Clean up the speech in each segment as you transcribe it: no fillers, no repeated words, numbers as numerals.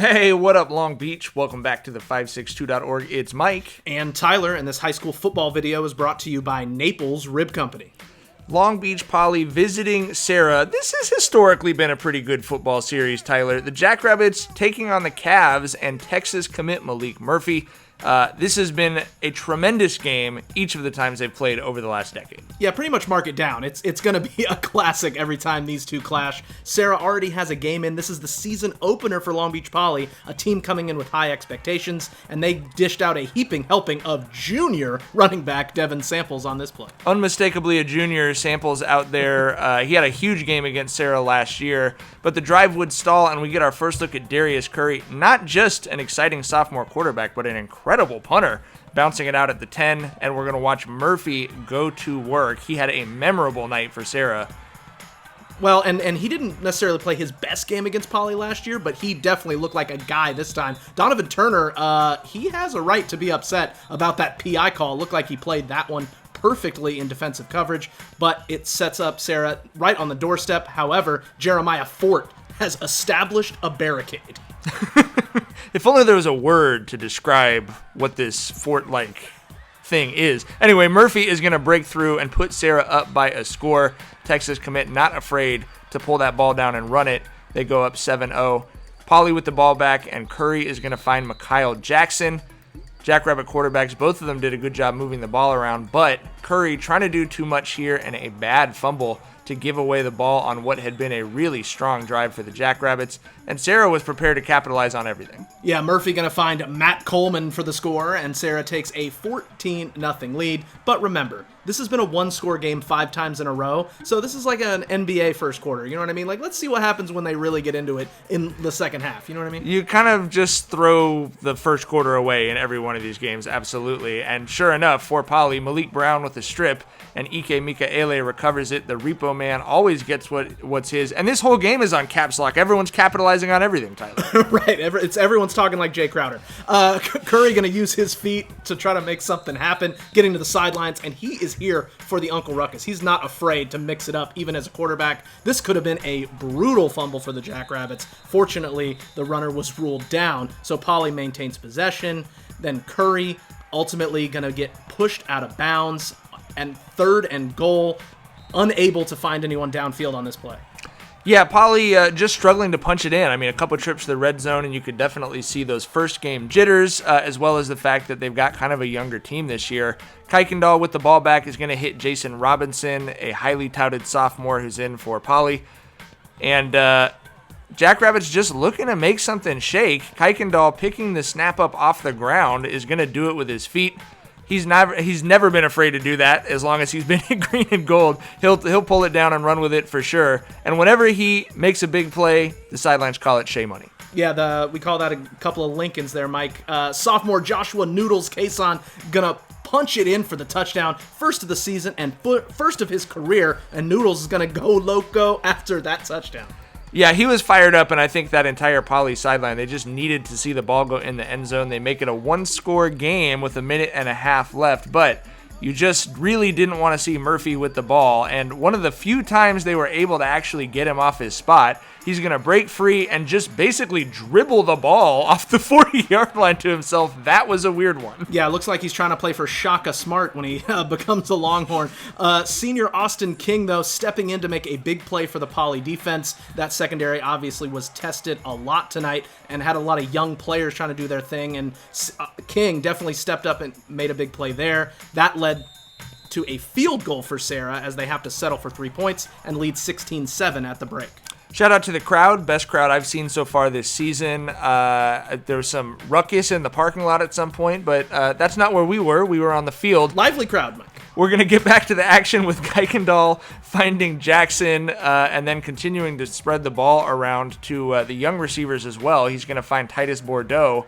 Hey, what up, Long Beach? Welcome back to the 562.org. It's Mike. And Tyler, and this high school football video is brought to you by Naples Rib Company. Long Beach Poly visiting Serra. This has historically been a pretty good football series, Tyler. The Jackrabbits taking on the Cavs and Texas commit Malik Murphy. This has been a tremendous game each of the times they've played over the last decade. Yeah, pretty much mark it down. It's going to be a classic every time these two clash. Serra already has a game in. This is the season opener for Long Beach Poly, a team coming in with high expectations, and they dished out a heaping helping of junior running back Devin Samples on this play. Unmistakably a junior. Samples out there. He had a huge game against Serra last year, but the drive would stall, and we get our first look at Darius Curry, not just an exciting sophomore quarterback, but an incredible punter, bouncing it out at the 10, and we're going to watch Murphy go to work. He had a memorable night for Serra. Well, and he didn't necessarily play his best game against Poly last year, but he definitely looked like a guy this time. Donovan Turner, he has a right to be upset about that PI call. Looked like he played that one perfectly in defensive coverage, but it sets up Serra right on the doorstep. However, Jeremiah Fort has established a barricade. If only there was a word to describe what this fort-like thing is. Anyway, Murphy is going to break through and put Serra up by a score. Texas commit not afraid to pull that ball down and run it. They go up 7-0. Poly with the ball back, and Curry is going to find Mikhail Jackson. Jackrabbit quarterbacks, both of them did a good job moving the ball around, but Curry trying to do too much here and a bad fumble to give away the ball on what had been a really strong drive for the Jackrabbits, and Serra was prepared to capitalize on everything. Yeah, Murphy going to find Matt Coleman for the score, and Serra takes a 14-0 lead. But remember, this has been a one-score game 5 times in a row, so this is like an NBA first quarter, you know what I mean? Like, let's see what happens when they really get into it in the second half, you know what I mean? You kind of just throw the first quarter away in every one of these games, absolutely. And sure enough, for Poly, Malik Brown with a strip, and Ike Mikaele recovers it. The repo man always gets what's his, and this whole game is on caps lock. Everyone's capitalizing on everything, Tyler. Right, everyone's talking like Jay Crowder. Curry going to use his feet to try to make something happen, getting to the sidelines, and he is here for the Uncle Ruckus. He's not afraid to mix it up, even as a quarterback. This could have been a brutal fumble for the Jackrabbits. Fortunately, the runner was ruled down, so Poly maintains possession. Then Curry ultimately going to get pushed out of bounds, and 3rd and goal, unable to find anyone downfield on this play. Yeah, Poly just struggling to punch it in. I mean, a couple trips to the red zone, and you could definitely see those first game jitters, as well as the fact that they've got kind of a younger team this year. Kuykendall with the ball back is going to hit Jason Robinson, a highly touted sophomore who's in for Poly. And Jackrabbits just looking to make something shake. Kuykendall picking the snap up off the ground is going to do it with his feet. He's never been afraid to do that as long as he's been in green and gold. He'll pull it down and run with it for sure. And whenever he makes a big play, the sidelines call it Shea Money. Yeah, we call that a couple of Lincolns there, Mike. Sophomore Joshua Noodles Kason gonna punch it in for the touchdown. First of the season and first of his career, and Noodles is gonna go loco after that touchdown. Yeah, he was fired up, and I think that entire Poly sideline, they just needed to see the ball go in the end zone. They make it a one-score game with 1.5 minutes left, but you just really didn't want to see Murphy with the ball, and one of the few times they were able to actually get him off his spot, he's going to break free and just basically dribble the ball off the 40-yard line to himself. That was a weird one. Yeah, it looks like he's trying to play for Shaka Smart when he becomes a Longhorn. Senior Austin King, though, stepping in to make a big play for the Poly defense. That secondary obviously was tested a lot tonight and had a lot of young players trying to do their thing, and King definitely stepped up and made a big play there. That led to a field goal for Serra as they have to settle for 3 points and lead 16-7 at the break. Shout out to the crowd. Best crowd I've seen so far this season. There was some ruckus in the parking lot at some point, but that's not where we were. We were on the field. Lively crowd, Mike. We're going to get back to the action with Kuykendall finding Jackson and then continuing to spread the ball around to the young receivers as well. He's going to find Titus Bordeaux,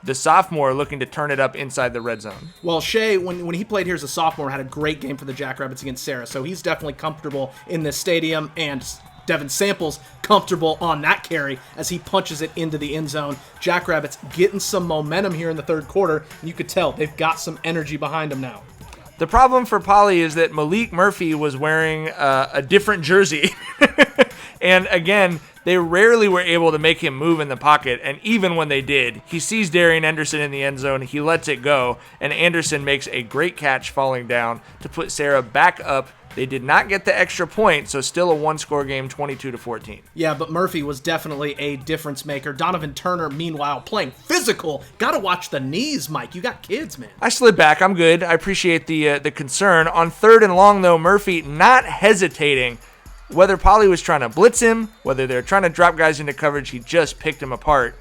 the sophomore, looking to turn it up inside the red zone. Well, Shea, when he played here as a sophomore, had a great game for the Jackrabbits against Serra, so he's definitely comfortable in this stadium, and Devin Samples comfortable on that carry as he punches it into the end zone. Jackrabbits getting some momentum here in the third quarter, and you could tell they've got some energy behind them now. The problem for Poly is that Malik Murphy was wearing a different jersey. And again, They rarely were able to make him move in the pocket, and even when they did, he sees Darian Anderson in the end zone, he lets it go, and Anderson makes a great catch falling down to put Serra back up. They did not get the extra point, so still a one-score game, 22-14. Yeah, but Murphy was definitely a difference maker. Donovan Turner, meanwhile, playing physical. Gotta watch the knees, Mike. You got kids, man. I slid back. I'm good. I appreciate the concern. On 3rd and long, though, Murphy not hesitating. Whether Poly was trying to blitz him, whether they're trying to drop guys into coverage, he just picked him apart.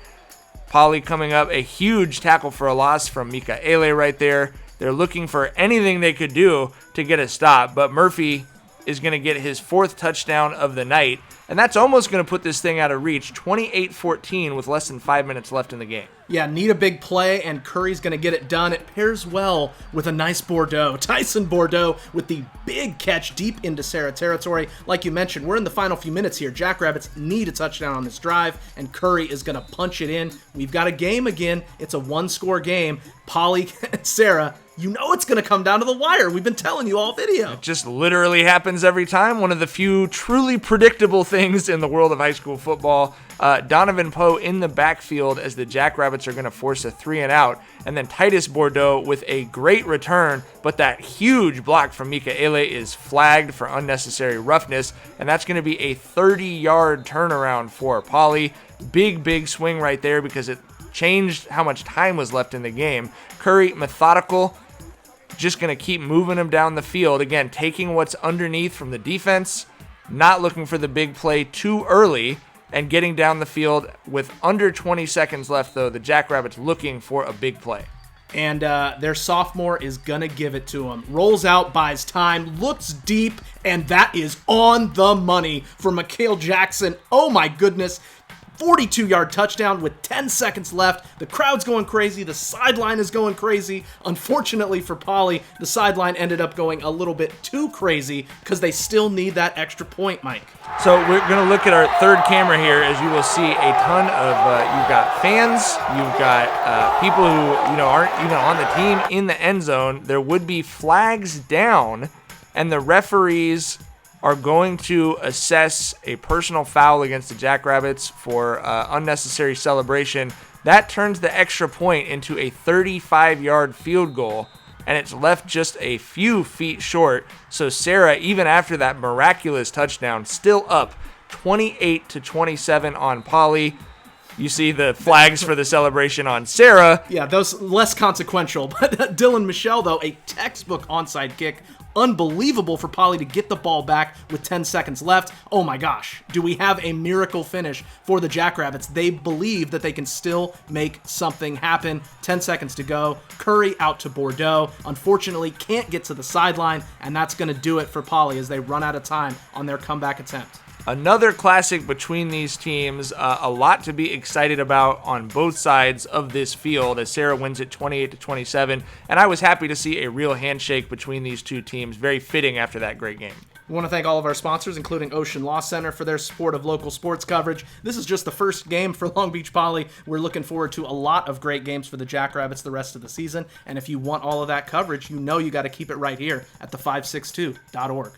Poly coming up, a huge tackle for a loss from Miraculous right there. They're looking for anything they could do to get a stop, but Murphy is going to get his 4th touchdown of the night, and that's almost going to put this thing out of reach, 28-14 with less than 5 minutes left in the game. Yeah, need a big play, and Curry's going to get it done. It pairs well with a nice Bordeaux. Tyson Bordeaux with the big catch deep into Serra territory. Like you mentioned, we're in the final few minutes here. Jackrabbits need a touchdown on this drive, and Curry is going to punch it in. We've got a game again. It's a one-score game. Poly and Serra, you know it's going to come down to the wire. We've been telling you all video. It just literally happens every time. One of the few truly predictable things in the world of high school football. Donovan Poe in the backfield as the Jackrabbits are going to force a 3-and-out. And then Titus Bordeaux with a great return, but that huge block from Miraculous is flagged for unnecessary roughness. And that's going to be a 30-yard turnaround for Poly. Big swing right there because it changed how much time was left in the game. Curry, methodical, just going to keep moving him down the field. Again, taking what's underneath from the defense, not looking for the big play too early, and getting down the field with under 20 seconds left, though. The Jackrabbits looking for a big play. And their sophomore is going to give it to him. Rolls out, buys time, looks deep, and that is on the money for Mikhail Jackson. Oh my goodness. 42-yard touchdown with 10 seconds left. The crowd's going crazy. The sideline is going crazy. Unfortunately for Poly, the sideline ended up going a little bit too crazy because they still need that extra point, Mike. So we're going to look at our 3rd camera here, as you will see a ton of, you've got fans, you've got people who, aren't even on the team in the end zone. There would be flags down, and the referees are going to assess a personal foul against the Jackrabbits for unnecessary celebration. That turns the extra point into a 35-yard field goal, and it's left just a few feet short. So Serra, even after that miraculous touchdown, still up 28-27 on Poly. You see the flags for the celebration on Serra. Yeah, those less consequential. But Dylan Michelle, though, a textbook onside kick. Unbelievable for Poly to get the ball back with 10 seconds left. Oh my gosh, do we have a miracle finish for the Jackrabbits? They believe that they can still make something happen. 10 seconds to go. Curry out to Bordeaux. Unfortunately, can't get to the sideline, and that's going to do it for Poly as they run out of time on their comeback attempt. Another classic between these teams, a lot to be excited about on both sides of this field as Serra wins it 28-27, and I was happy to see a real handshake between these two teams, very fitting after that great game. We want to thank all of our sponsors, including Ocean Law Center, for their support of local sports coverage. This is just the first game for Long Beach Poly. We're looking forward to a lot of great games for the Jackrabbits the rest of the season, and if you want all of that coverage, you know you got to keep it right here at the562.org.